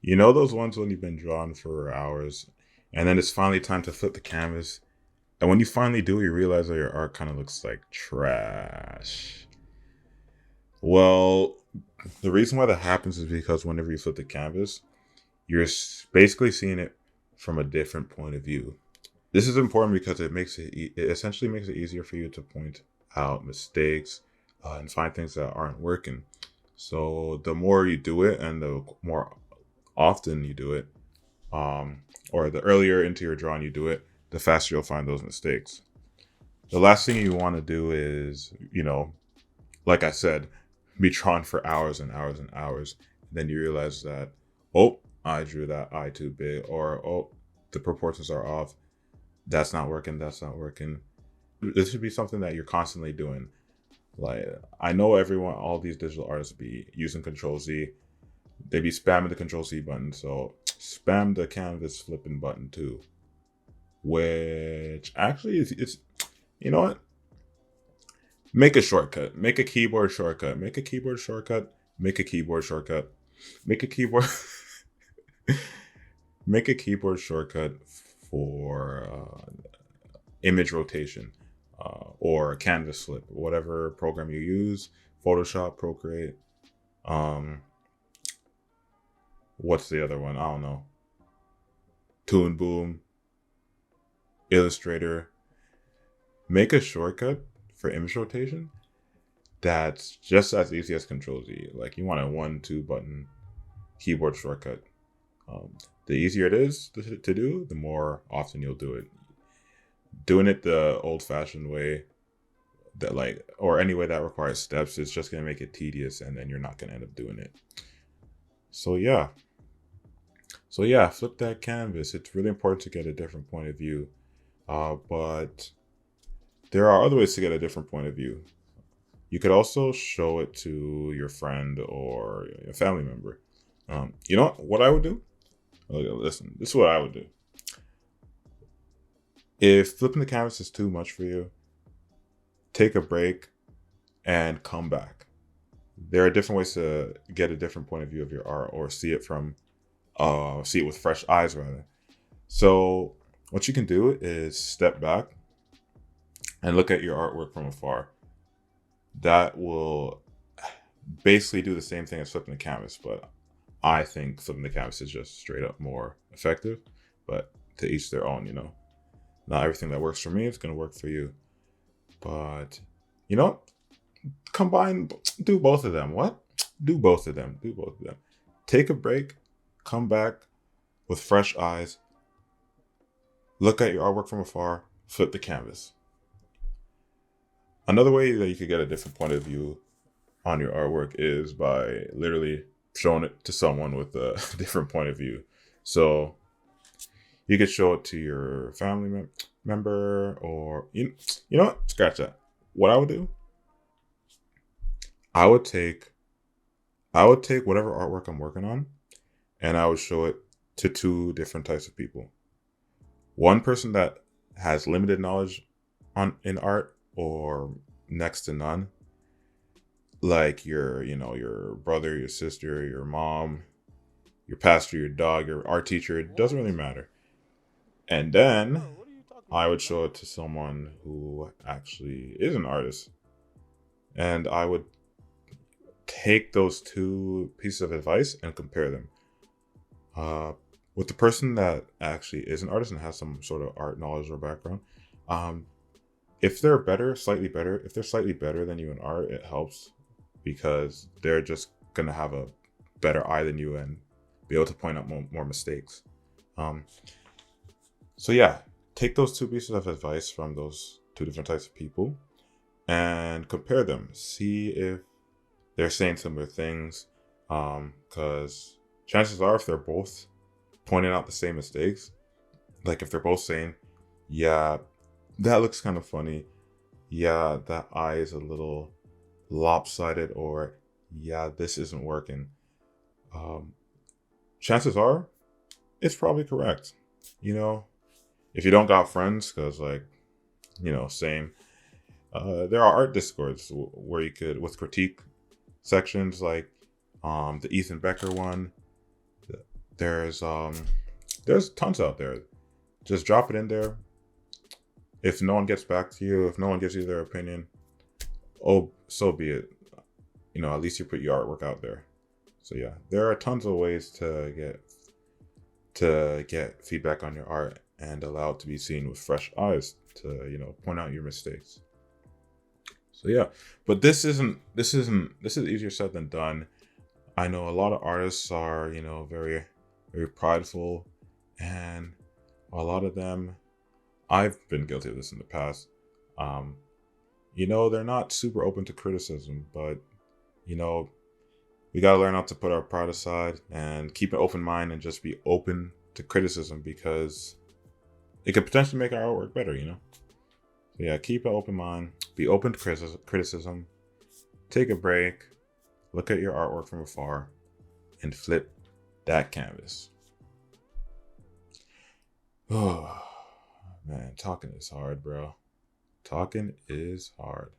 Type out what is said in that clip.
You know those ones when you've been drawing for hours, and then it's finally time to flip the canvas, and when you finally do, you realize that your art kind of looks like trash. Well, the reason why that happens is because whenever you flip the canvas, you're basically seeing it from a different point of view. This is important because it essentially makes it easier for you to point out mistakes and find things that aren't working. So the more you do it, and the more often you do it, or the earlier into your drawing you do it, the faster you'll find those mistakes. The last thing you want to do is, like I said, be drawn for hours and hours and hours. Then you realize that, oh, I drew that eye too big, or oh, the proportions are off. That's not working. That's not working. This should be something that you're constantly doing. Like, I know everyone, all these digital artists be using Control Z. They be spamming the Control Z button. So spam the canvas flipping button too. Which actually is, it's, you know what? Make a shortcut. Make a keyboard shortcut. Make a keyboard shortcut. Make a keyboard shortcut. Make a keyboard. Make a keyboard shortcut for image rotation or canvas flip, whatever program you use. Photoshop, Procreate. Um, what's the other one? I don't know. Toon Boom, Illustrator. Make a shortcut for image rotation that's just as easy as Control Z. Like, you want a 1-2 button keyboard shortcut. The easier it is to do, the more often you'll do it. Doing it the old fashioned way, that like, or any way that requires steps, is just going to make it tedious, and then you're not going to end up doing it. So yeah. Flip that canvas. It's really important to get a different point of view. But there are other ways to get a different point of view. You could also show it to your friend or a family member. You know what I would do? Okay, listen, this is what I would do. If flipping the canvas is too much for you, take a break and come back. There are different ways to get a different point of view of your art, or see it with fresh eyes rather. So what you can do is step back and look at your artwork from afar. That will basically do the same thing as flipping the canvas, but I think flipping the canvas is just straight up more effective. But to each their own, Not everything that works for me is going to work for you. But, you know, combine, do both of them. What? Do both of them. Do both of them. Take a break, come back with fresh eyes, look at your artwork from afar, flip the canvas. Another way that you could get a different point of view on your artwork is by literally showing it to someone with a different point of view. So you could show it to your family member, or you know what? Scratch that. What I would do, I would take whatever artwork I'm working on, and I would show it to two different types of people. One person that has limited knowledge in art, or next to none, like your brother, your sister, your mom, your pastor, your dog, your art teacher. It doesn't really matter. And then I would show it to someone who actually is an artist, and I would take those two pieces of advice and compare them. Uh, with the person that actually is an artist and has some sort of art knowledge or background, um, if they're if they're slightly better than you in art, it helps because they're just gonna have a better eye than you and be able to point out more mistakes. Um, so yeah, take those two pieces of advice from those two different types of people and compare them. See if they're saying similar things. Because chances are, if they're both pointing out the same mistakes, like if they're both saying, yeah, that looks kind of funny, yeah, that eye is a little lopsided, or yeah, this isn't working, um, chances are it's probably correct. You know, if you don't got friends, because like, same. There are art discords where you could, with critique sections, like the Ethan Becker one. There's there's tons out there. Just drop it in there. If no one gets back to you, if no one gives you their opinion, oh, so be it. At least you put your artwork out there. So yeah, there are tons of ways to get feedback on your art and allow it to be seen with fresh eyes to point out your mistakes. So yeah, but this is easier said than done. I know a lot of artists are very very prideful, and a lot of them, I've been guilty of this in the past. um they're not super open to criticism, but you know we got to learn how to put our pride aside and keep an open mind and just be open to criticism, because it could potentially make our artwork better. So yeah, keep an open mind, be open to criticism, take a break, look at your artwork from afar, and flip that canvas. Oh man, talking is hard, bro. Talking is hard.